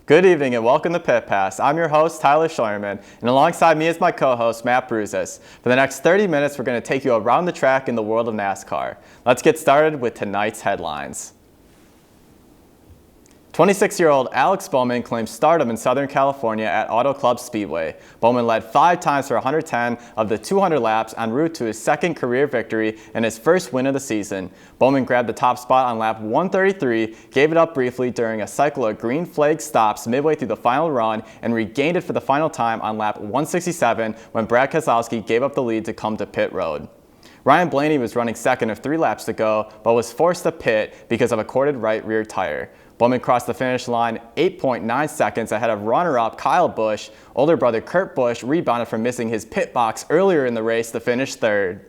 Good evening and welcome to Pit Pass. I'm your host, Tyler Scheuermann, and alongside me is my co-host, Matt Bruzas. For the next 30 minutes, we're going to take you around the track in the world of NASCAR. Let's get started with tonight's headlines. 26-year-old Alex Bowman claimed stardom in Southern California at Auto Club Speedway. Bowman led 5 times for 110 of the 200 laps en route to his second career victory and his first win of the season. Bowman grabbed the top spot on lap 133, gave it up briefly during a cycle of green flag stops midway through the final run, and regained it for the final time on lap 167 when Brad Keselowski gave up the lead to come to pit road. Ryan Blaney was running second with 3 laps to go, but was forced to pit because of a corded right rear tire. Bowman crossed the finish line 8.9 seconds ahead of runner-up Kyle Busch. Older brother Kurt Busch rebounded from missing his pit box earlier in the race to finish third.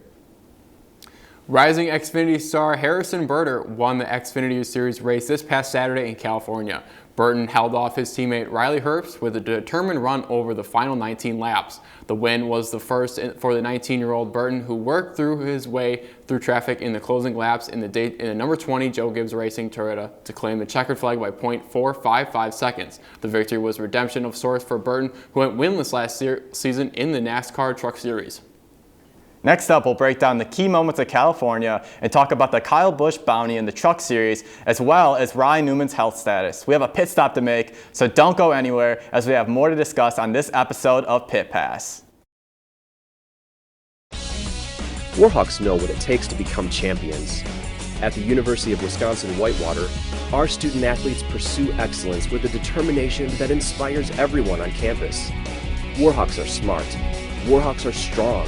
Rising Xfinity star Harrison Burton won the Xfinity Series race this past Saturday in California. Burton held off his teammate Riley Herbst with a determined run over the final 19 laps. The win was the first for the 19-year-old Burton, who worked through his way through traffic in the closing laps in the number 20 Joe Gibbs Racing Toyota to claim the checkered flag by .455 seconds. The victory was redemption of sorts for Burton, who went winless last season in the NASCAR Truck Series. Next up, we'll break down the key moments of California and talk about the Kyle Busch bounty in the Truck Series, as well as Ryan Newman's health status. We have a pit stop to make, so don't go anywhere, as we have more to discuss on this episode of Pit Pass. Warhawks know what it takes to become champions. At the University of Wisconsin-Whitewater, our student athletes pursue excellence with a determination that inspires everyone on campus. Warhawks are smart. Warhawks are strong.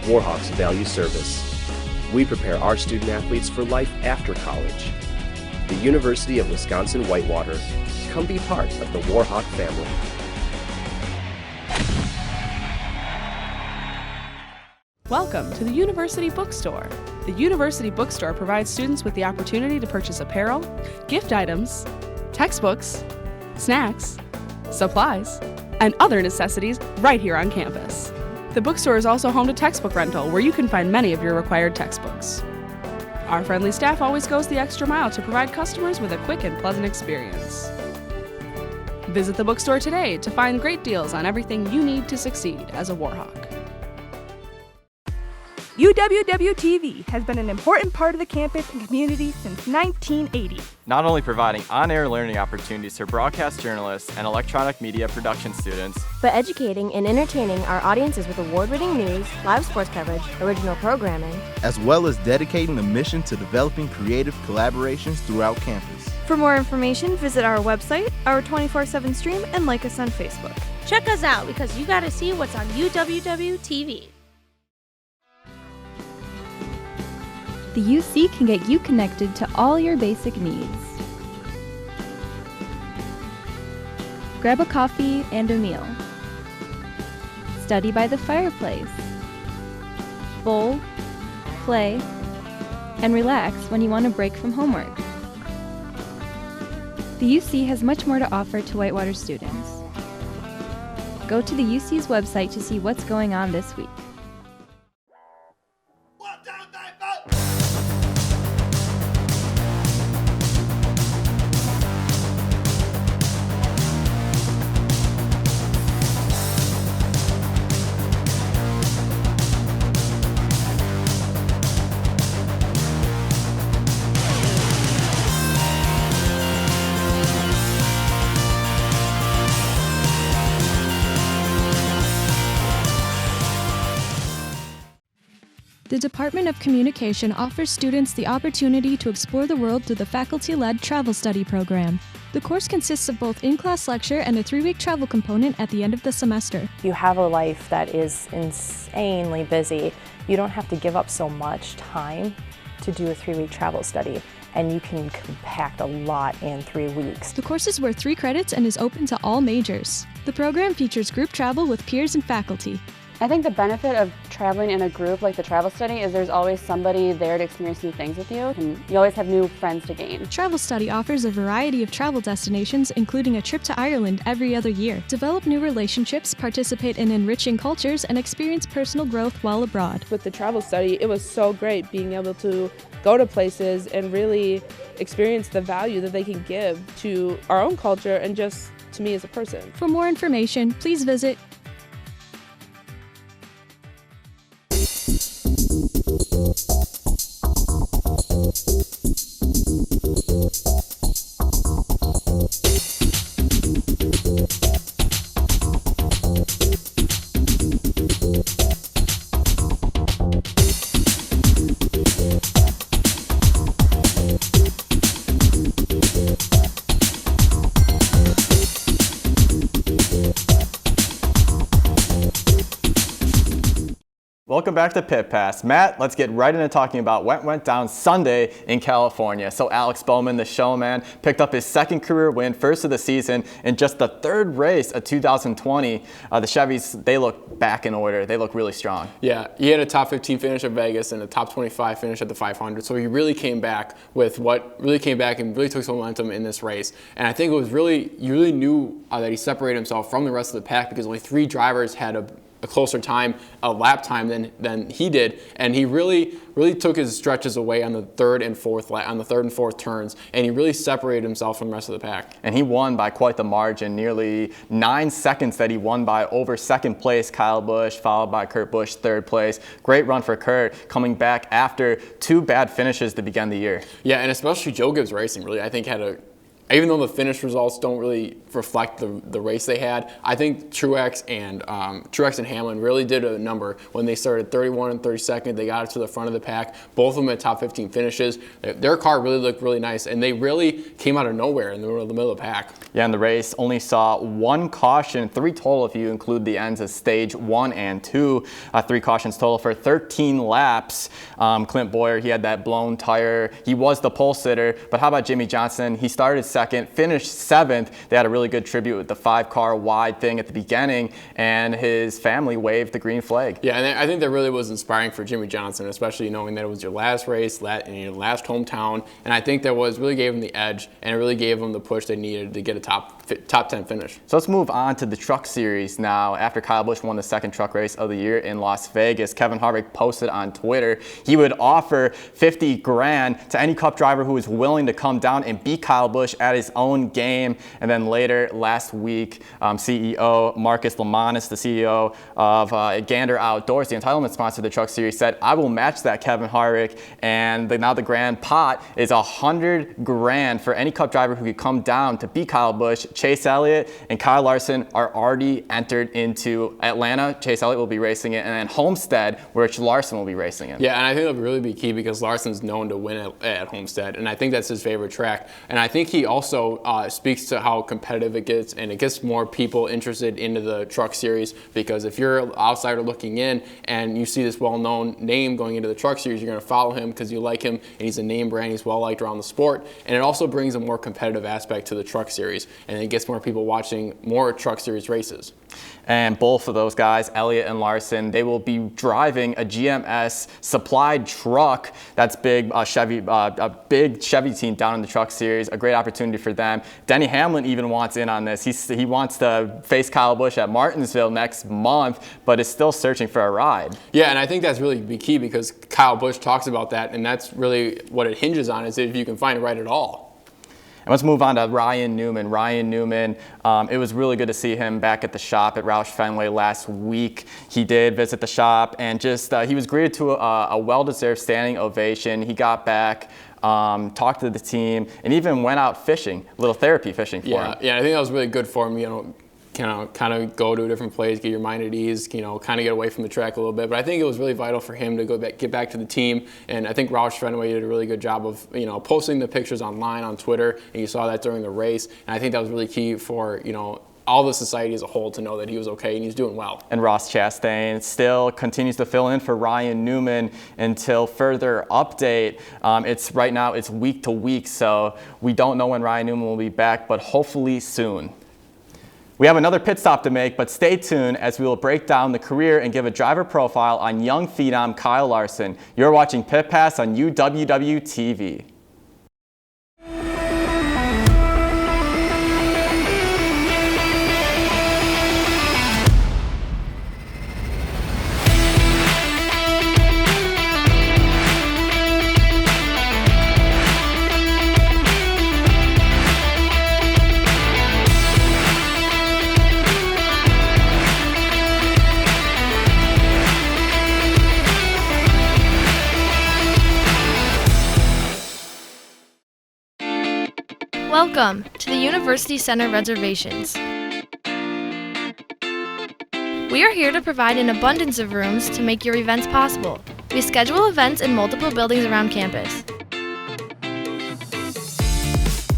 Warhawks value service. We prepare our student athletes for life after college. The University of Wisconsin-Whitewater. Come be part of the Warhawk family. Welcome to the University Bookstore. The University Bookstore provides students with the opportunity to purchase apparel, gift items, textbooks, snacks, supplies, and other necessities right here on campus. The bookstore is also home to textbook rental, where you can find many of your required textbooks. Our friendly staff always goes the extra mile to provide customers with a quick and pleasant experience. Visit the bookstore today to find great deals on everything you need to succeed as a Warhawk. UWW-TV has been an important part of the campus and community since 1980. Not only providing on-air learning opportunities for broadcast journalists and electronic media production students, but educating and entertaining our audiences with award-winning news, live sports coverage, original programming, as well as dedicating the mission to developing creative collaborations throughout campus. For more information, visit our website, our 24/7 stream, and like us on Facebook. Check us out because you gotta see what's on UWW-TV. The UC can get you connected to all your basic needs. Grab a coffee and a meal. Study by the fireplace. Bowl, play, and relax when you want a break from homework. The UC has much more to offer to Whitewater students. Go to the UC's website to see what's going on this week. The Department of Communication offers students the opportunity to explore the world through the faculty-led travel study program. The course consists of both in-class lecture and a 3-week travel component at the end of the semester. You have a life that is insanely busy. You don't have to give up so much time to do a 3-week travel study, and you can compact a lot in 3 weeks. The course is worth 3 credits and is open to all majors. The program features group travel with peers and faculty. I think the benefit of traveling in a group like the travel study is there's always somebody there to experience new things with you, and you always have new friends to gain. Travel Study offers a variety of travel destinations, including a trip to Ireland every other year. Develop new relationships, participate in enriching cultures, and experience personal growth while abroad. With the travel study, it was so great being able to go to places and really experience the value that they can give to our own culture and just to me as a person. For more information, please visit Welcome back to Pit Pass. Matt, let's get right into talking about what went down Sunday in California. So Alex Bowman, the Scheuermann, picked up his second career win, first of the season, in just the third race of 2020. The Chevys, they look back in order. They look really strong. Yeah, he had a top 15 finish at Vegas and a top 25 finish at the 500. So he really came back with what really came back and really took some momentum in this race. And I think it was really, you really knew that he separated himself from the rest of the pack because only 3 drivers had a closer time, a lap time than he did, and he really took his stretches away on the third and fourth turns, and he really separated himself from the rest of the pack. And he won by quite the margin, nearly 9 seconds that he won by over second place Kyle Busch, followed by Kurt Busch, third place. Great run for Kurt, coming back after 2 bad finishes to begin the year. Yeah, and especially Joe Gibbs Racing really, I think, even though the finish results don't really reflect the race they had, I think Truex and Hamlin really did a number when they started 31 and 32nd. They got it to the front of the pack. Both of them had top 15 finishes. Their car really looked really nice, and they really came out of nowhere in the middle of the pack. Yeah, and the race only saw 1 caution, 3 total if you include the ends of stage 1 and 2. 3 cautions total for 13 laps. Clint Boyer, he had that blown tire. He was the pole sitter, but how about Jimmy Johnson? He started second, finished 7th. They had a really good tribute with the 5-car wide thing at the beginning, and his family waved the green flag. Yeah, and I think that really was inspiring for Jimmy Johnson, especially knowing that it was your last race in your last hometown, and I think that really gave him the edge, and it really gave him the push they needed to get a top 10 finish. So let's move on to the truck series now. After Kyle Busch won the second truck race of the year in Las Vegas, Kevin Harvick posted on Twitter he would offer $50,000 to any Cup driver who is willing to come down and beat Kyle Busch at his own game. And then later last week, CEO Marcus Lemonis, the CEO of Gander Outdoors, the entitlement sponsor of the truck series, said, "I will match that, Kevin Harvick." And now the grand pot is $100,000 for any Cup driver who could come down to beat Kyle Busch. Chase Elliott and Kyle Larson are already entered into Atlanta. Chase Elliott will be racing it, and then Homestead, which Larson will be racing it. Yeah, and I think that'll really be key because Larson's known to win at Homestead, and I think that's his favorite track. And I think he also speaks to how competitive it gets, and it gets more people interested into the truck series, because if you're an outsider looking in and you see this well-known name going into the truck series, you're going to follow him because you like him, and he's a name brand, he's well-liked around the sport, and it also brings a more competitive aspect to the truck series, and it gets more people watching more truck series races. And both of those guys, Elliott and Larson, they will be driving a GMS supplied truck. That's big, a big Chevy team down in the truck series. A great opportunity for them. Denny Hamlin even wants in on this. He wants to face Kyle Busch at Martinsville next month, but is still searching for a ride. Yeah, and I think that's really key because Kyle Busch talks about that, and that's really what it hinges on, is if you can find a ride at all. And let's move on to Ryan Newman. Ryan Newman, it was really good to see him back at the shop at Roush Fenway last week. He did visit the shop, and just he was greeted to a well-deserved standing ovation. He got back, talked to the team, and even went out fishing, a little therapy fishing for him. Yeah, I think that was really good for him. Kind of go to a different place, get your mind at ease, kind of get away from the track a little bit. But I think it was really vital for him to get back to the team. And I think Roush Fenway did a really good job of, posting the pictures online on Twitter, and you saw that during the race. And I think that was really key for, all the society as a whole to know that he was okay and he's doing well. And Ross Chastain still continues to fill in for Ryan Newman until further update. Right now it's week to week, so we don't know when Ryan Newman will be back, but hopefully soon. We have another pit stop to make, but stay tuned as we will break down the career and give a driver profile on young phenom Kyle Larson. You're watching Pit Pass on UWW-TV. Welcome to the University Center Reservations. We are here to provide an abundance of rooms to make your events possible. We schedule events in multiple buildings around campus.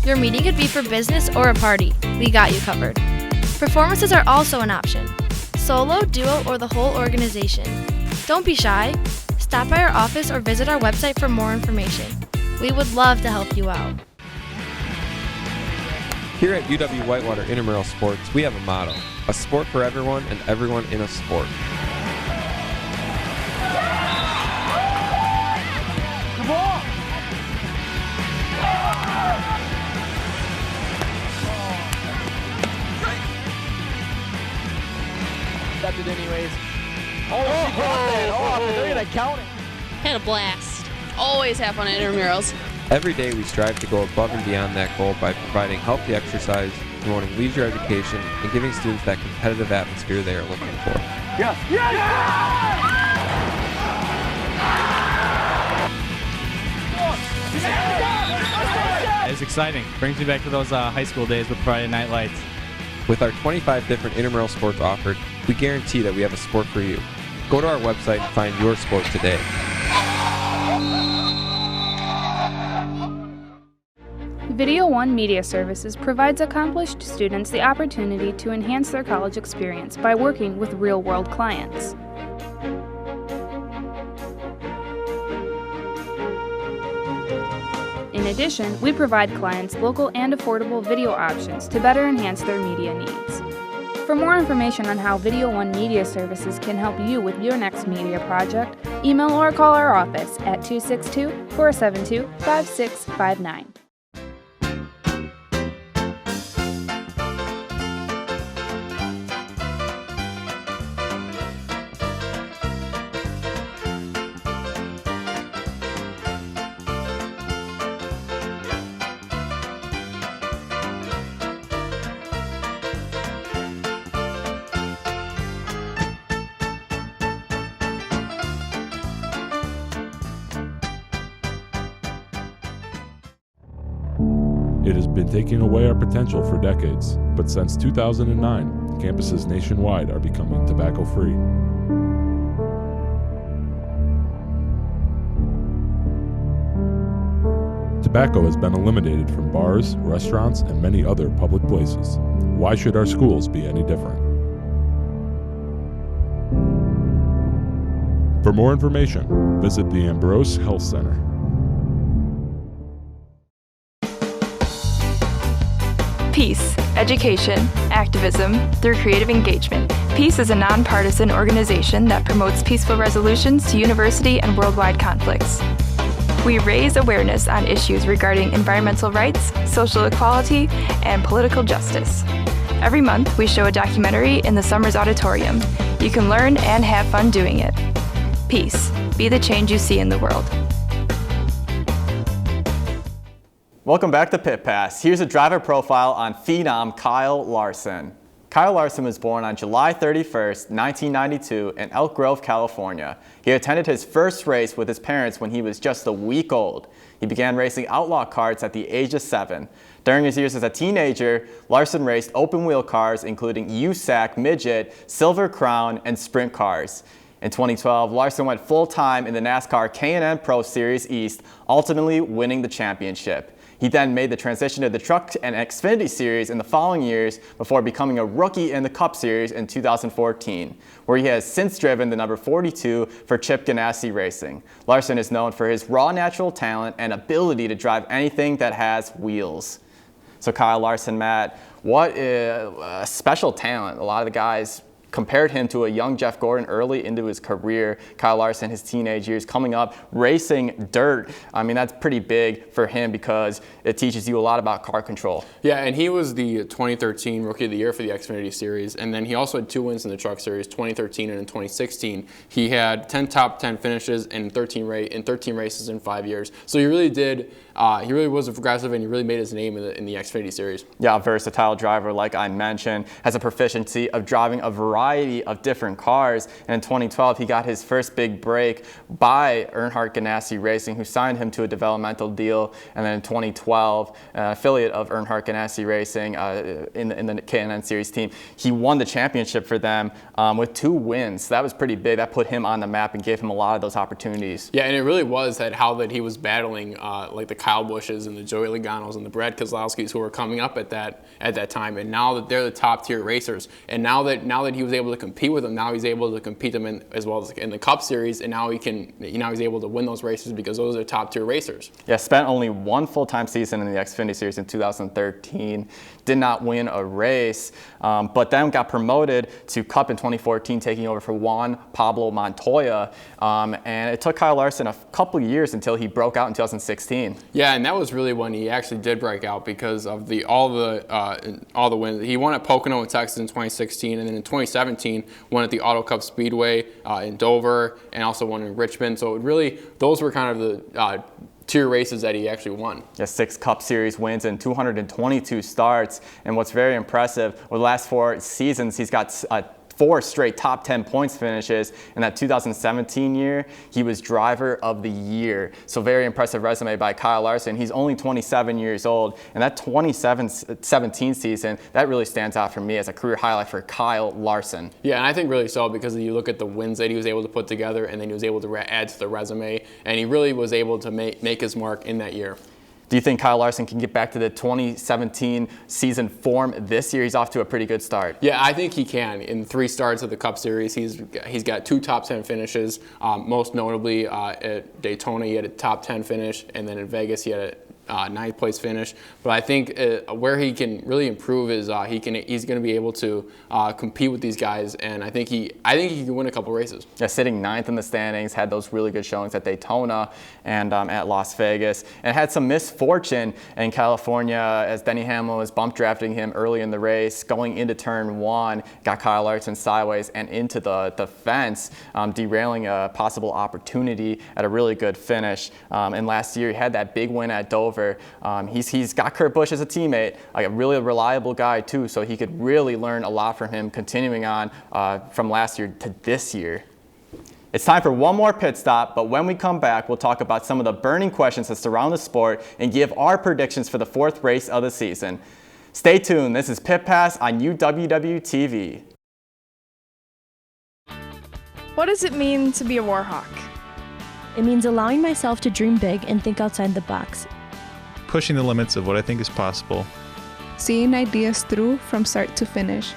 Your meeting could be for business or a party. We got you covered. Performances are also an option. Solo, duo, or the whole organization. Don't be shy. Stop by our office or visit our website for more information. We would love to help you out. Here at UW-Whitewater Intramural Sports, we have a motto: a sport for everyone and everyone in a sport. Come on! That's it anyways. Oh, she got that off, and they're going to count it. Had a blast. Always have fun at intramurals. Every day we strive to go above and beyond that goal by providing healthy exercise, promoting leisure education, and giving students that competitive atmosphere they are looking for. Yes! Yes! It's exciting. Brings me back to those high school days with Friday Night Lights. With our 25 different intramural sports offered, we guarantee that we have a sport for you. Go to our website and find your sport today. Video One Media Services provides accomplished students the opportunity to enhance their college experience by working with real-world clients. In addition, we provide clients local and affordable video options to better enhance their media needs. For more information on how Video One Media Services can help you with your next media project, email or call our office at 262-472-5659. It has been taking away our potential for decades, but since 2009, campuses nationwide are becoming tobacco-free. Tobacco has been eliminated from bars, restaurants, and many other public places. Why should our schools be any different? For more information, visit the Ambrose Health Center. Peace, education, activism through creative engagement. Peace is a nonpartisan organization that promotes peaceful resolutions to university and worldwide conflicts. We raise awareness on issues regarding environmental rights, social equality, and political justice. Every month, we show a documentary in the Summers Auditorium. You can learn and have fun doing it. Peace. Be the change you see in the world. Welcome back to Pit Pass. Here's a driver profile on phenom Kyle Larson. Kyle Larson was born on July 31st, 1992 in Elk Grove, California. He attended his first race with his parents when he was just a week old. He began racing outlaw karts at the age of 7. During his years as a teenager, Larson raced open-wheel cars including USAC, Midget, Silver Crown, and Sprint cars. In 2012, Larson went full-time in the NASCAR K&N Pro Series East, ultimately winning the championship. He then made the transition to the Truck and Xfinity Series in the following years before becoming a rookie in the Cup Series in 2014, where he has since driven the number 42 for Chip Ganassi Racing. Larson is known for his raw natural talent and ability to drive anything that has wheels. So Kyle Larson, Matt, what a special talent. A lot of the guys compared him to a young Jeff Gordon early into his career. Kyle Larson, his teenage years, coming up, racing dirt. I mean, that's pretty big for him because it teaches you a lot about car control. Yeah, and he was the 2013 Rookie of the Year for the Xfinity Series, and then he also had 2 wins in the Truck Series, 2013 and in 2016. He had 10 top 10 finishes in 13 races in 5 years. So he really did he really was aggressive, and he really made his name in the Xfinity Series. Yeah, a versatile driver, like I mentioned, has a proficiency of driving a variety of different cars. And in 2012, he got his first big break by Earnhardt Ganassi Racing, who signed him to a developmental deal. And then in 2012, an affiliate of Earnhardt Ganassi Racing in the K&N Series team, he won the championship for them with 2 wins. So that was pretty big. That put him on the map and gave him a lot of those opportunities. Yeah, and it really was that he was battling like the Kyle Busches and the Joey Logano's and the Brad Keselowski's who were coming up at that time, and now that they're the top tier racers, and now that he was able to compete with them, now he's able to compete them as well as in the Cup Series, and now he's able to win those races because those are top tier racers. Yeah, spent only 1 full-time season in the Xfinity Series in 2013. Did not win a race, but then got promoted to Cup in 2014, taking over for Juan Pablo Montoya. And it took Kyle Larson a couple years until he broke out in 2016. Yeah, and that was really when he actually did break out because of all the wins. He won at Pocono in Texas in 2016, and then in 2017 won at the Auto Cup Speedway in Dover, and also won in Richmond. So those were kind of the tier races that he actually won. Yeah, 6 Cup Series wins and 222 starts. And what's very impressive, over the last 4 seasons, he's got 4 straight top 10 points finishes. In that 2017 year, he was driver of the year. So very impressive resume by Kyle Larson. He's only 27 years old, and that 2017 season, that really stands out for me as a career highlight for Kyle Larson. Yeah, and I think really so, because you look at the wins that he was able to put together, and then he was able to add to the resume, and he really was able to make his mark in that year. Do you think Kyle Larson can get back to the 2017 season form this year? He's off to a pretty good start. Yeah, I think he can. In 3 starts of the Cup Series, he's got 2 top 10 finishes. Most notably at Daytona, he had a top 10 finish, and then in Vegas, he had a 9th place finish. But I think where he can really improve is he's going to be able to compete with these guys, and I think he can win a couple races. Yeah, sitting 9th in the standings, had those really good showings at Daytona and at Las Vegas, and had some misfortune in California as Denny Hamlin was bump drafting him early in the race. Going into turn 1, got Kyle Larson sideways and into the fence, derailing a possible opportunity at a really good finish. And last year, he had that big win at Dover. He's got Kurt Busch as a teammate, like a really reliable guy too, so he could really learn a lot from him continuing on from last year to this year. It's time for one more pit stop, but when we come back, we'll talk about some of the burning questions that surround the sport and give our predictions for the 4th race of the season. Stay tuned. This is Pit Pass on UWW-TV. What does it mean to be a Warhawk? It means allowing myself to dream big and think outside the box. Pushing the limits of what I think is possible. Seeing ideas through from start to finish.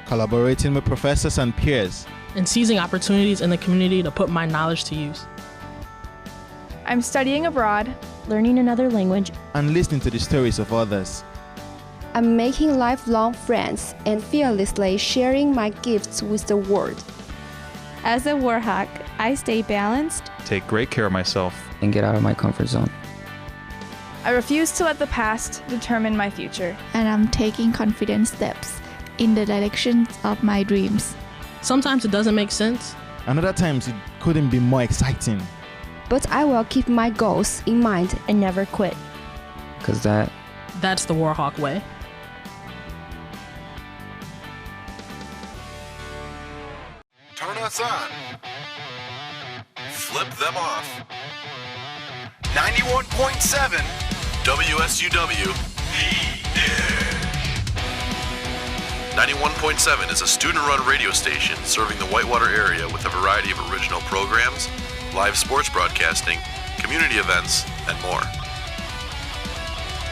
Collaborating with professors and peers. And seizing opportunities in the community to put my knowledge to use. I'm studying abroad, learning another language, and listening to the stories of others. I'm making lifelong friends and fearlessly sharing my gifts with the world. As a Warhawk, I stay balanced, take great care of myself, and get out of my comfort zone. I refuse to let the past determine my future. And I'm taking confident steps in the direction of my dreams. Sometimes it doesn't make sense. And other times it couldn't be more exciting. But I will keep my goals in mind and never quit. Because that's the Warhawk way. Turn us on. Flip them off. 91.7 WSUW. 91.7 is a student-run radio station serving the Whitewater area with a variety of original programs, live sports broadcasting, community events, and more.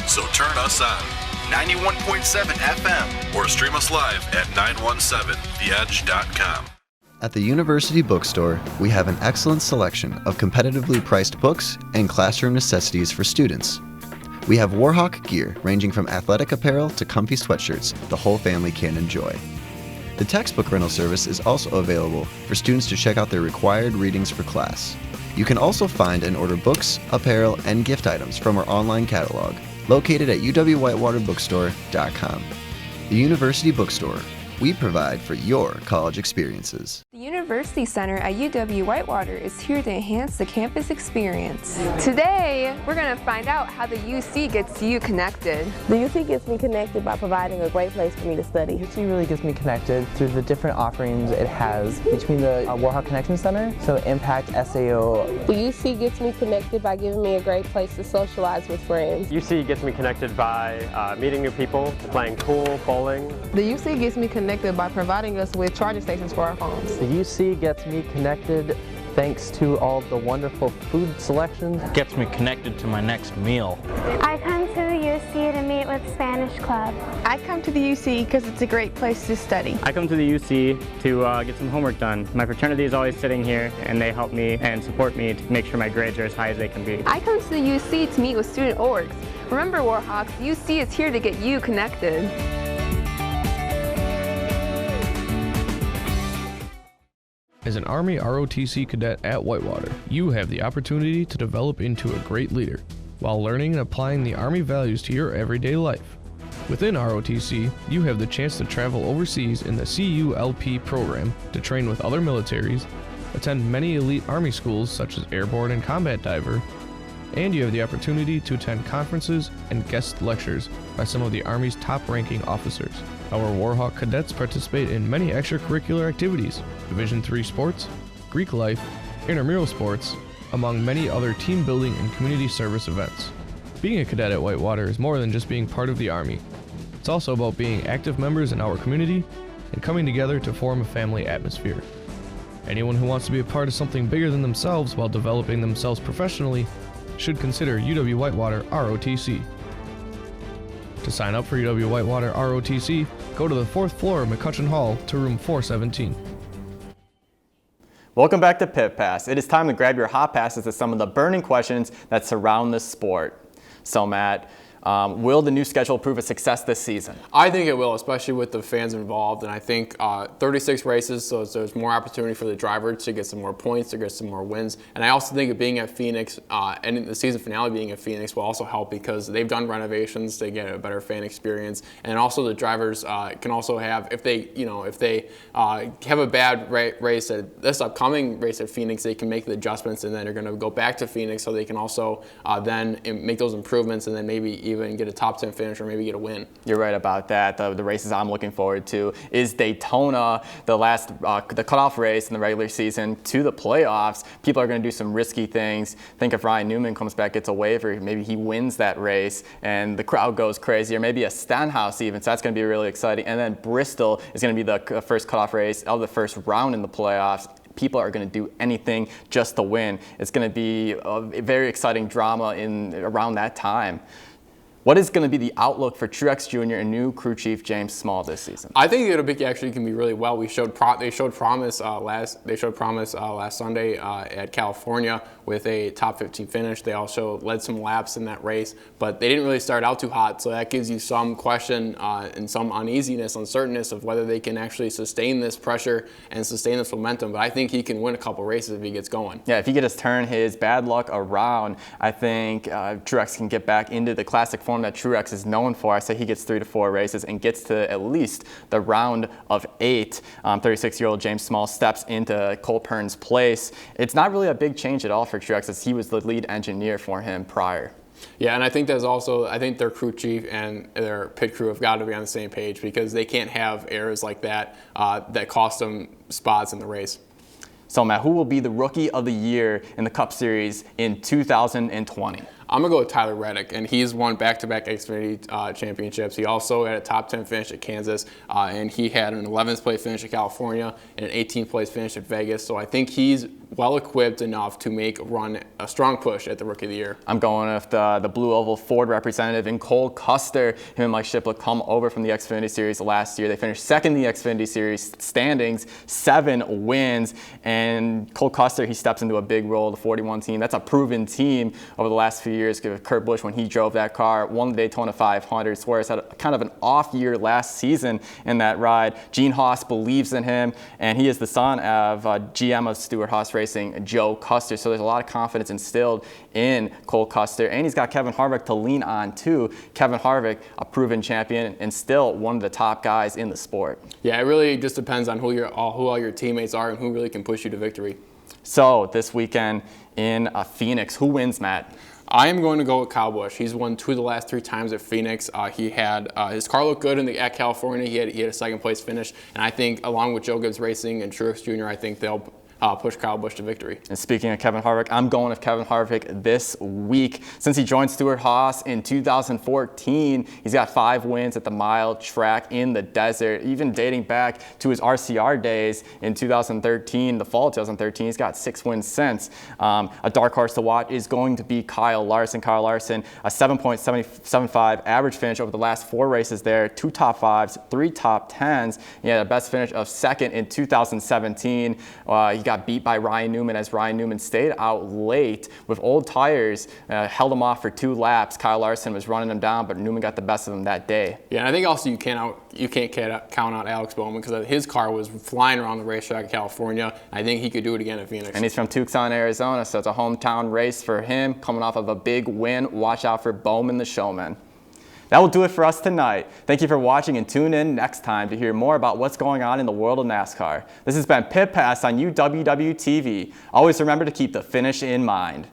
So turn us on 91.7 FM or stream us live at 917theedge.com. At the University Bookstore, we have an excellent selection of competitively priced books and classroom necessities for students. We have Warhawk gear ranging from athletic apparel to comfy sweatshirts the whole family can enjoy. The textbook rental service is also available for students to check out their required readings for class. You can also find and order books, apparel, and gift items from our online catalog, located at UW-Whitewaterbookstore.com. The University Bookstore. We provide for your college experiences. The University Center at UW-Whitewater is here to enhance the campus experience. Today, we're going to find out how the UC gets you connected. The UC gets me connected by providing a great place for me to study. UC really gets me connected through the different offerings it has between the Warhawk Connection Center, so Impact, SAO. The UC gets me connected by giving me a great place to socialize with friends. UC gets me connected by meeting new people, playing pool, bowling. The UC gets me connected by providing us with charging stations for our phones. The UC gets me connected thanks to all the wonderful food selections. Gets me connected to my next meal. I come to the UC to meet with Spanish Club. I come to the UC because it's a great place to study. I come to the UC to get some homework done. My fraternity is always sitting here and they help me and support me to make sure my grades are as high as they can be. I come to the UC to meet with student orgs. Remember, Warhawks, UC is here to get you connected. As an Army ROTC cadet at Whitewater, you have the opportunity to develop into a great leader while learning and applying the Army values to your everyday life. Within ROTC, you have the chance to travel overseas in the CULP program to train with other militaries, attend many elite Army schools such as Airborne and Combat Diver, and you have the opportunity to attend conferences and guest lectures by some of the Army's top-ranking officers. Our Warhawk cadets participate in many extracurricular activities, Division III sports, Greek life, intramural sports, among many other team building and community service events. Being a cadet at Whitewater is more than just being part of the Army. It's also about being active members in our community and coming together to form a family atmosphere. Anyone who wants to be a part of something bigger than themselves while developing themselves professionally should consider UW-Whitewater ROTC. To sign up for UW-Whitewater ROTC, go to the 4th floor of McCutcheon Hall to room 417. Welcome back to Pit Pass. It is time to grab your hot passes to some of the burning questions that surround this sport. So Matt, will the new schedule prove a success this season? I think it will, especially with the fans involved. And I think 36 races, so there's more opportunity for the driver to get some more points, to get some more wins. And I also think of being at Phoenix and the season finale being at Phoenix will also help because they've done renovations to get a better fan experience. And also the drivers can also have, if they have a bad race at this upcoming race at Phoenix, they can make the adjustments and then they're going to go back to Phoenix so they can also then make those improvements and then maybe even get a top 10 finish or maybe get a win. You're right about that. The races I'm looking forward to is Daytona, the cutoff race in the regular season to the playoffs. People are going to do some risky things. Think if Ryan Newman comes back, gets a waiver, maybe he wins that race and the crowd goes crazy, or maybe a Stenhouse even, so that's going to be really exciting. And then Bristol is going to be the first cutoff race of the first round in the playoffs. People are going to do anything just to win. It's going to be a very exciting drama around that time. What is going to be the outlook for Truex Jr. and new crew chief James Small this season? I think actually can be really well. They showed promise last Sunday at California with a top 15 finish. They also led some laps in that race, but they didn't really start out too hot. So that gives you some question and some uneasiness, uncertainness of whether they can actually sustain this pressure and sustain this momentum. But I think he can win a couple races if he gets going. Yeah, if he gets to turn his bad luck around, I think Truex can get back into the classic form that Truex is known for. I say he gets 3 to 4 races and gets to at least the round of 8. 36-year-old James Small steps into Cole Pern's place. It's not really a big change at all for Truex as he was the lead engineer for him prior. Yeah, and I think I think their crew chief and their pit crew have got to be on the same page because they can't have errors like that that cost them spots in the race. So Matt, who will be the Rookie of the Year in the Cup Series in 2020? I'm going to go with Tyler Reddick, and he's won back-to-back Xfinity championships. He also had a top 10 finish at Kansas, and he had an 11th place finish at California and an 18th place finish at Vegas. So I think he's well-equipped enough to make a strong push at the Rookie of the Year. I'm going with the Blue Oval Ford representative in Cole Custer. Him and Mike Shipley come over from the Xfinity Series last year. They finished second in the Xfinity Series standings, 7 wins, and Cole Custer, he steps into a big role, the 41 team. That's a proven team over the last few years with Kurt Busch when he drove that car, won the Daytona 500. Suarez had kind of an off year last season in that ride. Gene Haas believes in him, and he is the son of GM of Stewart Haas Racing, Joe Custer. So there's a lot of confidence instilled in Cole Custer, and he's got Kevin Harvick to lean on too. Kevin Harvick, a proven champion and still one of the top guys in the sport. Yeah, it really just depends on who all your teammates are and who really can push you to victory. So this weekend in Phoenix, who wins, Matt? I am going to go with Kyle Busch. He's won 2 of the last 3 times at Phoenix. He had his car looked good at California. He had a second place finish, and I think along with Joe Gibbs Racing and Truex Jr., I think they'll push Kyle Busch to victory. And speaking of Kevin Harvick, I'm going with Kevin Harvick this week. Since he joined Stewart Haas in 2014, he's got 5 wins at the mile track in the desert, even dating back to his RCR days in 2013, the fall of 2013. He's got 6 wins since. A dark horse to watch is going to be Kyle Larson. Kyle Larson, a 7.75 average finish over the last 4 races there, 2 top 5s, 3 top 10s. He had a best finish of 2nd in 2017. He got beat by Ryan Newman as Ryan Newman stayed out late with old tires, held him off for 2 laps. Kyle Larson was running him down, but Newman got the best of him that day. Yeah, and I think also you can't count out Alex Bowman because his car was flying around the racetrack in California. I think he could do it again at Phoenix. And he's from Tucson, Arizona, so it's a hometown race for him, coming off of a big win. Watch out for Bowman the Showman. That will do it for us tonight. Thank you for watching, and tune in next time to hear more about what's going on in the world of NASCAR. This has been Pit Pass on UWW-TV. Always remember to keep the finish in mind.